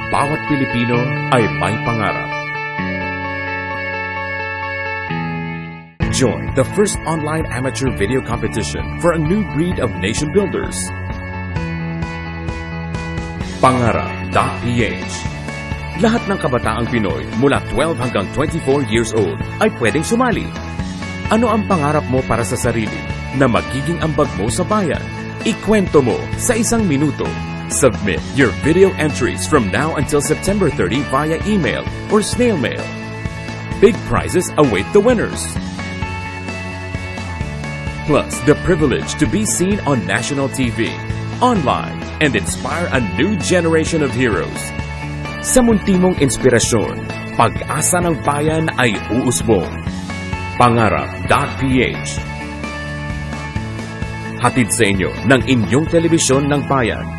bawat Pilipino ay may pangarap. Join the first online amateur video competition for a new breed of nation builders. Pangarap.ph. Lahat ng kabataang Pinoy mula 12 hanggang 24 years old ay pwedeng sumali. Ano ang pangarap mo para sa sarili na magiging ambag mo sa bayan? Ikwento mo sa 1 minuto. Submit your video entries from now until September 30 via email or snail mail. Big prizes await the winners. Plus the privilege to be seen on national TV, online, and inspire a new generation of heroes. Sa munti mong inspirasyon, pag-asa ng bayan ay uusbong. Pangarap.ph. Hatid sa inyo ng inyong telebisyon ng bayan.